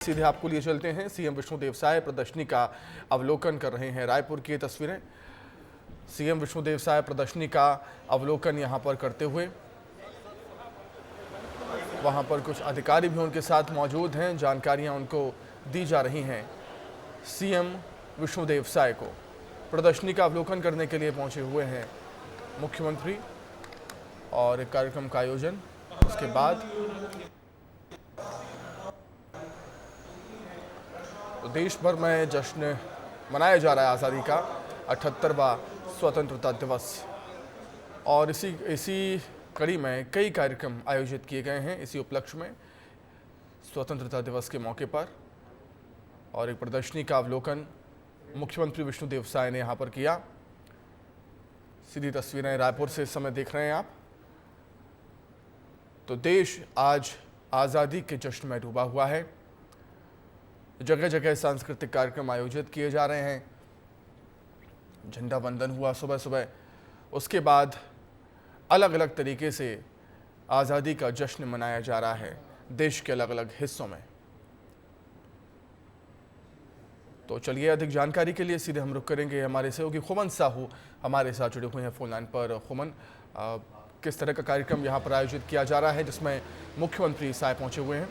सीधे आपको लिए चलते हैं। सीएम विष्णुदेव साय प्रदर्शनी का अवलोकन कर रहे हैं। रायपुर की तस्वीरें सीएम विष्णुदेव साय प्रदर्शनी का अवलोकन यहां पर करते हुए, वहां पर कुछ अधिकारी भी उनके साथ मौजूद हैं। जानकारियां उनको दी जा रही हैं। सीएम विष्णुदेव साय को प्रदर्शनी का अवलोकन करने के लिए पहुंचे हुए हैं मुख्यमंत्री और एक कार्यक्रम का आयोजन उसके बाद तो देश भर में जश्न मनाया जा रहा है आज़ादी का 78वां स्वतंत्रता दिवस। और इसी कड़ी में कई कार्यक्रम आयोजित किए गए हैं इसी उपलक्ष्य में स्वतंत्रता दिवस के मौके पर। और एक प्रदर्शनी का अवलोकन मुख्यमंत्री विष्णुदेव साय ने यहाँ पर किया। सीधी तस्वीरें रायपुर से इस समय देख रहे हैं आप। तो देश आज आज़ादी के जश्न में डूबा हुआ है। जगह जगह सांस्कृतिक कार्यक्रम आयोजित किए जा रहे हैं। झंडा वंदन हुआ सुबह सुबह, उसके बाद अलग अलग तरीके से आज़ादी का जश्न मनाया जा रहा है देश के अलग अलग हिस्सों में। तो चलिए अधिक जानकारी के लिए सीधे हम रुख करेंगे हमारे सहयोगी खुमन साहू हमारे साथ जुड़े हुए हैं फोन लाइन पर। खुमन, किस तरह का कार्यक्रम यहाँ पर आयोजित किया जा रहा है जिसमें मुख्यमंत्री साय पहुँचे हुए हैं?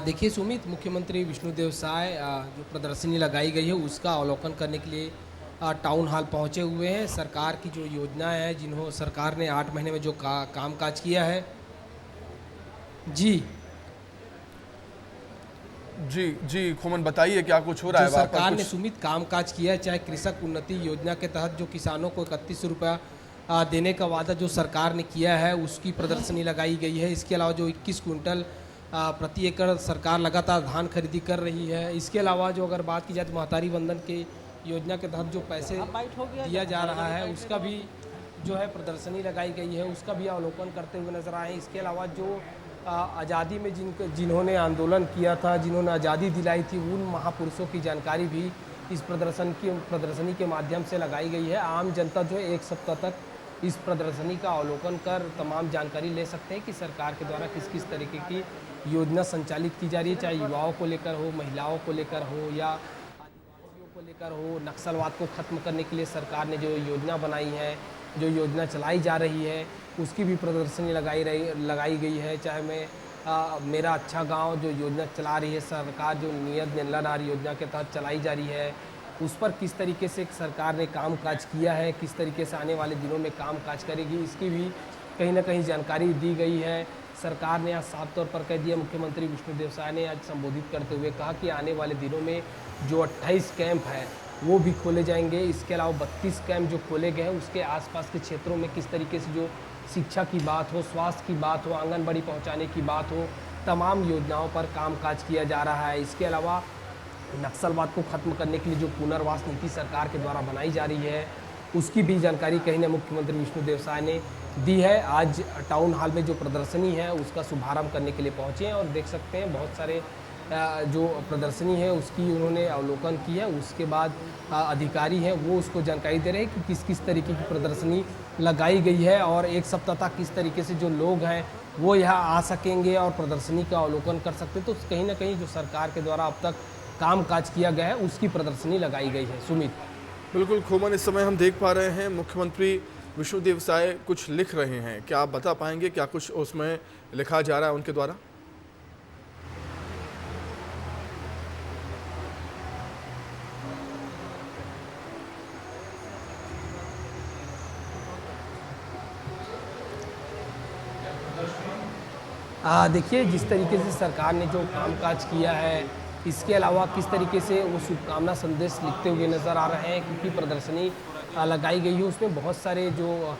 देखिए सुमित, मुख्यमंत्री विष्णुदेव साय जो प्रदर्शनी लगाई गई है उसका अवलोकन करने के लिए टाउन हॉल पहुंचे हुए हैं। सरकार की जो योजना है, जिन्हों सरकार ने 8 महीने में जो कामकाज किया है। जी खुमन बताइए क्या कुछ हो रहा है? सरकार ने सुमित कामकाज किया है, चाहे कृषक उन्नति योजना के तहत जो किसानों को 31 रुपया देने का वादा जो सरकार ने किया है उसकी प्रदर्शनी लगाई गई है। इसके अलावा जो 21 कुंटल प्रति एकड़ सरकार लगातार धान खरीदी कर रही है। इसके अलावा जो अगर बात की जाए तो महतारी वंदन के योजना के तहत जो पैसे दिया जा रहा है उसका भी जो है प्रदर्शनी लगाई गई है, उसका भी अवलोकन करते हुए नजर आए। इसके अलावा जो आज़ादी में जिन्होंने आंदोलन किया था, जिन्होंने आज़ादी दिलाई थी, उन महापुरुषों की जानकारी भी इस प्रदर्शनी के माध्यम से लगाई गई है। आम जनता जो है 1 सप्ताह तक इस प्रदर्शनी का अवलोकन कर तमाम जानकारी ले सकते हैं कि सरकार के द्वारा किस किस तरीके की योजना संचालित की जा रही है, चाहे युवाओं को लेकर हो, महिलाओं को लेकर हो या आदिवासियों को लेकर हो। नक्सलवाद को ख़त्म करने के लिए सरकार ने जो योजना बनाई है, जो योजना चलाई जा रही है, उसकी भी प्रदर्शनी लगाई गई है। चाहे मैं मेरा अच्छा गांव जो योजना चला रही है सरकार, जो नियत निलाधार योजना के तहत चलाई जा रही है, उस पर किस तरीके से सरकार ने कामकाज किया है, किस तरीके से आने वाले दिनों में कामकाज करेगी, इसकी भी कहीं ना कहीं जानकारी दी गई है। सरकार ने आज साफ तौर पर कह दिया, मुख्यमंत्री विष्णुदेव साय ने आज संबोधित करते हुए कहा कि आने वाले दिनों में जो 28 कैंप है वो भी खोले जाएंगे। इसके अलावा 32 कैंप जो खोले गए हैं उसके आसपास के क्षेत्रों में किस तरीके से जो शिक्षा की बात हो, स्वास्थ्य की बात हो, आंगनबाड़ी पहुँचाने की बात हो, तमाम योजनाओं पर कामकाज किया जा रहा है। इसके अलावा नक्सलवाद को खत्म करने के लिए जो पुनर्वास नीति सरकार के द्वारा बनाई जा रही है उसकी भी जानकारी कहीं ना मुख्यमंत्री विष्णुदेव साय ने दी है। आज टाउन हॉल में जो प्रदर्शनी है उसका शुभारंभ करने के लिए पहुंचे हैं और देख सकते हैं बहुत सारे जो प्रदर्शनी है उसकी उन्होंने अवलोकन की है। उसके बाद अधिकारी हैं वो उसको जानकारी दे रहे हैं कि किस किस तरीके की प्रदर्शनी लगाई गई है और 1 सप्ताह तक किस तरीके से जो लोग हैं वो यहाँ आ सकेंगे और प्रदर्शनी का अवलोकन कर सकते हैं। तो कहीं ना कहीं जो सरकार के द्वारा अब तक कामकाज किया गया है उसकी प्रदर्शनी लगाई गई है। सुमित, बिल्कुल खुमन, इस समय हम देख पा रहे हैं मुख्यमंत्री विष्णुदेव साय कुछ लिख रहे हैं। क्या आप बता पाएंगे क्या कुछ उसमें लिखा जा रहा है उनके द्वारा? देखिए जिस तरीके से सरकार ने जो कामकाज किया है, इसके अलावा किस तरीके से वो शुभकामना संदेश लिखते हुए नज़र आ रहे हैं, क्योंकि प्रदर्शनी लगाई गई है उसमें बहुत सारे जो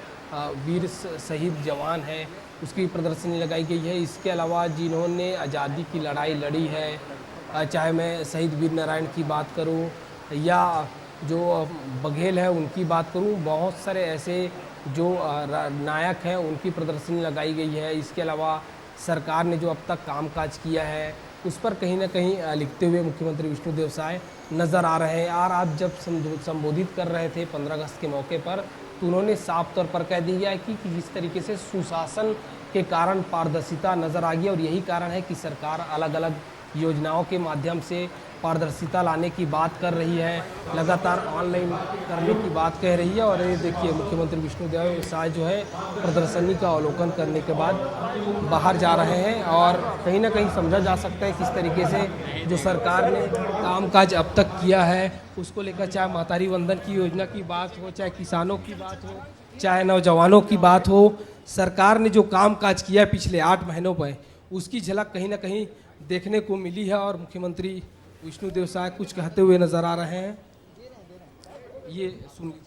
वीर शहीद जवान हैं उसकी प्रदर्शनी लगाई गई है। इसके अलावा जिन्होंने आज़ादी की लड़ाई लड़ी है, चाहे मैं शहीद वीर नारायण की बात करूं या जो बघेल है उनकी बात करूं, बहुत सारे ऐसे जो नायक हैं उनकी प्रदर्शनी लगाई गई है। इसके अलावा सरकार ने जो अब तक कामकाज किया है उस पर कहीं ना कहीं लिखते हुए मुख्यमंत्री विष्णुदेव साय नज़र आ रहे हैं। और आज जब संबोधित कर रहे थे 15 अगस्त के मौके पर, तो उन्होंने साफ तौर पर कह दिया है कि किस तरीके से सुशासन के कारण पारदर्शिता नज़र आ गई और यही कारण है कि सरकार अलग अलग योजनाओं के माध्यम से पारदर्शिता लाने की बात कर रही है, लगातार ऑनलाइन करने की बात कह रही है। और ये देखिए मुख्यमंत्री विष्णुदेव साय जो है प्रदर्शनी का अवलोकन करने के बाद बाहर जा रहे हैं और कहीं ना कहीं समझा जा सकता है किस तरीके से जो सरकार ने कामकाज अब तक किया है उसको लेकर, चाहे महतारी वंदन की योजना की बात हो, चाहे किसानों की बात हो, चाहे नौजवानों की बात हो, सरकार ने जो कामकाज किया है पिछले 8 महीनों में उसकी झलक कहीं ना कहीं देखने को मिली है। और मुख्यमंत्री विष्णुदेव साय कुछ कहते हुए नजर आ रहे हैं, ये सुन लीजिए।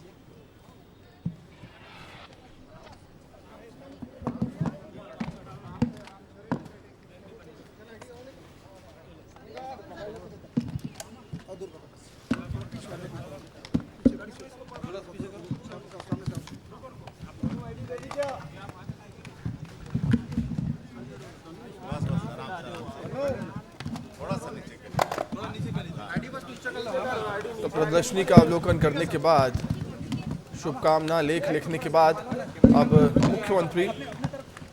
तो प्रदर्शनी का अवलोकन करने के बाद, शुभकामना लेख लिखने के बाद अब मुख्यमंत्री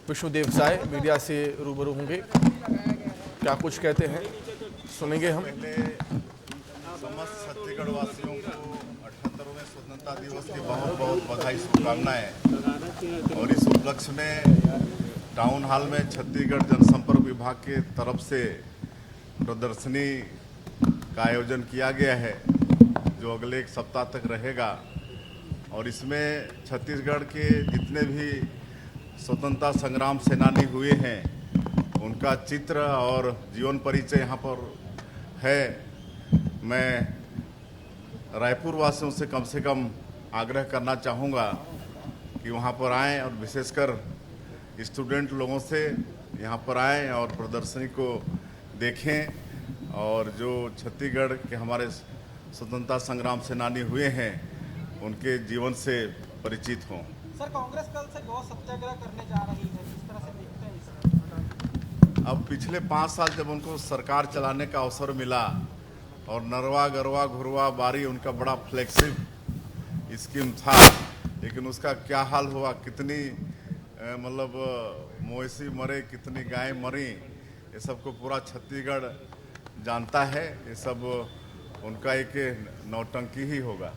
विष्णुदेव साय मीडिया से रूबरू होंगे। क्या कुछ कहते हैं सुनेंगे हम। पहले समस्त छत्तीसगढ़ वासियों को 78वें स्वतंत्रता दिवस की बहुत बहुत बधाई, शुभकामनाएं। और इस उपलक्ष्य में टाउन हॉल में छत्तीसगढ़ जनसंपर्क विभाग के तरफ से प्रदर्शनी का आयोजन किया गया है जो अगले 1 सप्ताह तक रहेगा। और इसमें छत्तीसगढ़ के जितने भी स्वतंत्रता संग्राम सेनानी हुए हैं उनका चित्र और जीवन परिचय यहाँ पर है। मैं रायपुर वासियों से कम आग्रह करना चाहूँगा कि वहाँ पर आएँ और विशेषकर स्टूडेंट लोगों से यहाँ पर आएँ और प्रदर्शनी को देखें और जो छत्तीसगढ़ के हमारे स्वतंत्रता संग्राम सेनानी हुए हैं उनके जीवन से परिचित हों। सर, कांग्रेस कल से गौ सत्याग्रह करने जा रही है, किस तरह से देखते हैं इसे? अब पिछले 5 साल जब उनको सरकार चलाने का अवसर मिला और नरवा गरवा घुरवा बारी उनका बड़ा फ्लेक्सिब स्कीम था, लेकिन उसका क्या हाल हुआ, कितनी मतलब मवेशी मरे, कितनी गायें मरी, ये सब को पूरा छत्तीसगढ़ जानता है। ये सब उनका एक नौटंकी ही होगा।